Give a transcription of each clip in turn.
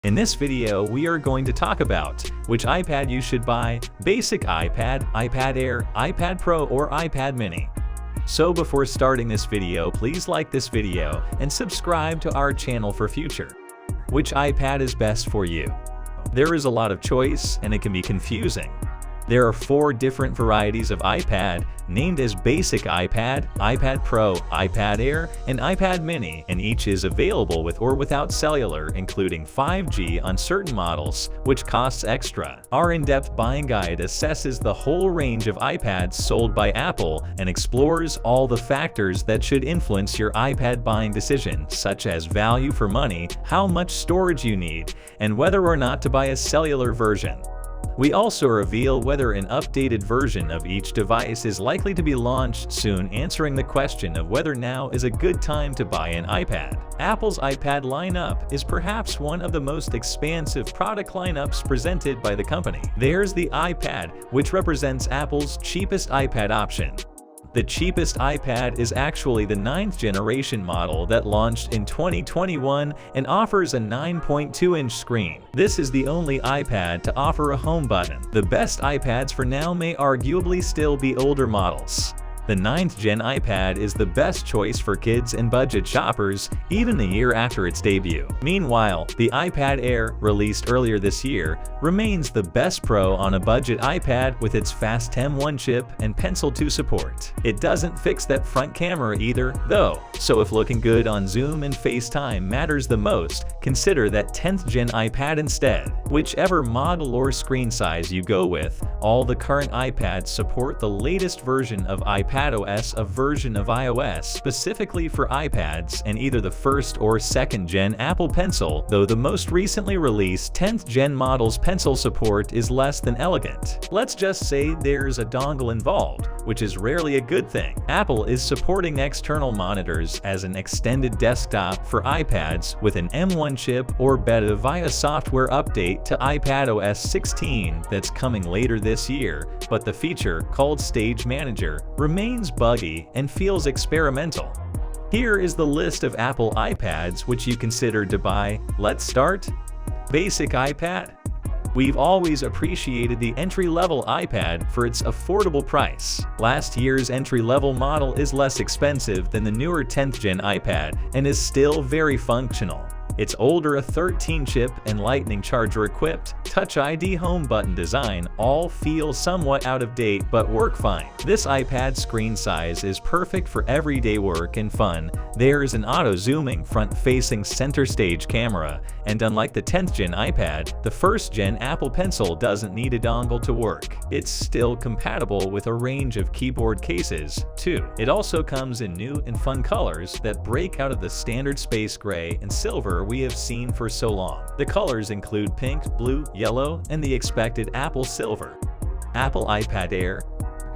In this video, we are going to talk about which iPad you should buy: basic iPad, iPad Air, iPad Pro, or iPad mini. So before starting this video, please like this video and subscribe to our channel for future. Which iPad is best for you? There is a lot of choice and it can be confusing. There are 4 different varieties of iPad, named as Basic iPad, iPad Pro, iPad Air, and iPad mini, and each is available with or without cellular, including 5G on certain models, which costs extra. Our in-depth buying guide assesses the whole range of iPads sold by Apple and explores all the factors that should influence your iPad buying decision, such as value for money, how much storage you need, and whether or not to buy a cellular version. We also reveal whether an updated version of each device is likely to be launched soon, answering the question of whether now is a good time to buy an iPad. Apple's iPad lineup is perhaps one of the most expansive product lineups presented by the company. There's the iPad, which represents Apple's cheapest iPad option. The cheapest iPad is actually the 9th generation model that launched in 2021 and offers a 9.2-inch screen. This is the only iPad to offer a home button. The best iPads for now may arguably still be older models. The 9th Gen iPad is the best choice for kids and budget shoppers, even a year after its debut. Meanwhile, the iPad Air, released earlier this year, remains the best Pro on a budget iPad with its fast M1 chip and Pencil 2 support. It doesn't fix that front camera either, though, so if looking good on Zoom and FaceTime matters the most, consider that 10th Gen iPad instead. Whichever model or screen size you go with, all the current iPads support the latest version of iPadOS, a version of iOS specifically for iPads, and either the 1st or 2nd Gen Apple Pencil, though the most recently released 10th Gen model's Pencil support is less than elegant. Let's just say there's a dongle involved, which is rarely a good thing. Apple is supporting external monitors as an extended desktop for iPads with an M1 chip or beta via software update to iPadOS 16 that's coming later this year, but the feature, called Stage Manager, remains buggy and feels experimental. Here is the list of Apple iPads which you consider to buy. Let's start. Basic iPad. We've always appreciated the entry-level iPad for its affordable price. Last year's entry-level model is less expensive than the newer 10th Gen iPad and is still very functional. Its older, a 13-chip and Lightning charger-equipped Touch ID home button design all feel somewhat out of date but work fine. This iPad screen size is perfect for everyday work and fun. There's an auto-zooming front-facing center stage camera, and unlike the 10th Gen iPad, the 1st Gen Apple Pencil doesn't need a dongle to work. It's still compatible with a range of keyboard cases, too. It also comes in new and fun colors that break out of the standard space gray and silver we have seen for so long. The colors include pink, blue, yellow, and the expected Apple silver. Apple iPad Air.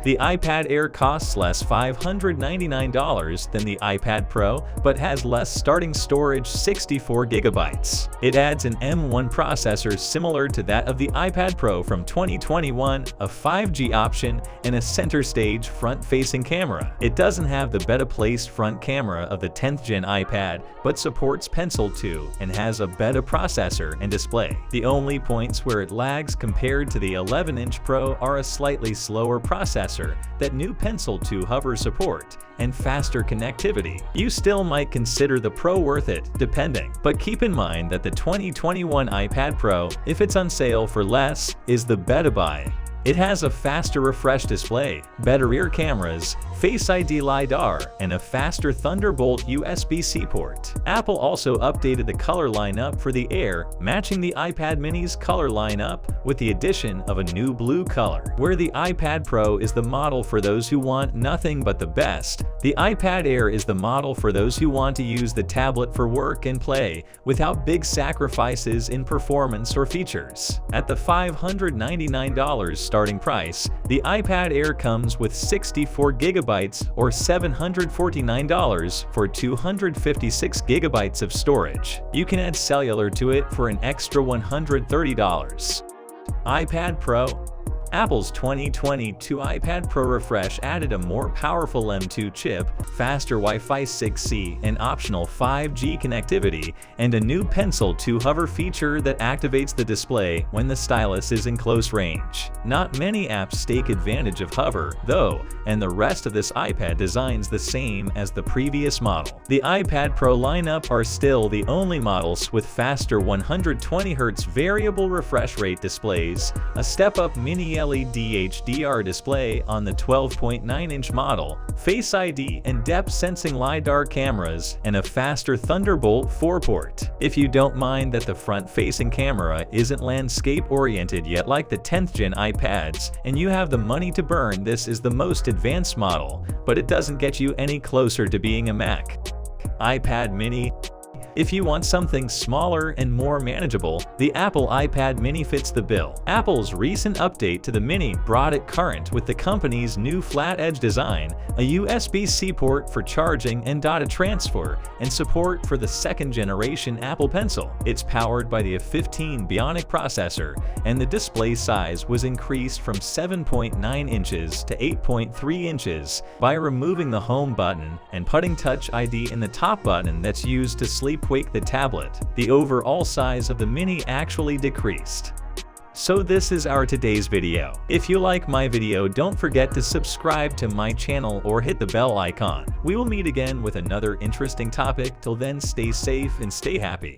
The iPad Air costs less $599 than the iPad Pro, but has less starting storage, 64 GB. It adds an M1 processor similar to that of the iPad Pro from 2021, a 5G option, and a center stage front-facing camera. It doesn't have the better-placed front camera of the 10th Gen iPad, but supports Pencil 2 and has a better processor and display. The only points where it lags compared to the 11-inch Pro are a slightly slower processor, that new Pencil 2 hover support, and faster connectivity. You still might consider the Pro worth it, depending, but keep in mind that the 2021 iPad Pro, if it's on sale for less, is the better buy. It has a faster refresh display, better rear cameras, Face ID LiDAR, and a faster Thunderbolt USB-C port. Apple also updated the color lineup for the Air, matching the iPad mini's color lineup with the addition of a new blue color. Where the iPad Pro is the model for those who want nothing but the best, the iPad Air is the model for those who want to use the tablet for work and play without big sacrifices in performance or features. At the $599 starting price, the iPad Air comes with 64 GB or $749 for 256 GB of storage. You can add cellular to it for an extra $130. iPad Pro. Apple's 2022 iPad Pro refresh added a more powerful M2 chip, faster Wi-Fi 6E and optional 5G connectivity, and a new Pencil to Hover feature that activates the display when the stylus is in close range. Not many apps take advantage of Hover, though, and the rest of this iPad designs the same as the previous model. The iPad Pro lineup are still the only models with faster 120Hz variable refresh rate displays, a step-up mini LED HDR display on the 12.9-inch model, Face ID and depth sensing LiDAR cameras, and a faster Thunderbolt 4 port. If you don't mind that the front-facing camera isn't landscape-oriented yet like the 10th gen iPads, and you have the money to burn, this is the most advanced model, but it doesn't get you any closer to being a Mac. iPad mini. If you want something smaller and more manageable, the Apple iPad mini fits the bill. Apple's recent update to the mini brought it current with the company's new flat edge design, a USB-C port for charging and data transfer, and support for the second-generation Apple Pencil. It's powered by the A15 Bionic processor, and the display size was increased from 7.9 inches to 8.3 inches by removing the home button and putting Touch ID in the top button that's used to sleep-wake the tablet. The overall size of the mini actually decreased. So this is our today's video. If you like my video, don't forget to subscribe to my channel or hit the bell icon. We will meet again with another interesting topic. Till then, stay safe and stay happy.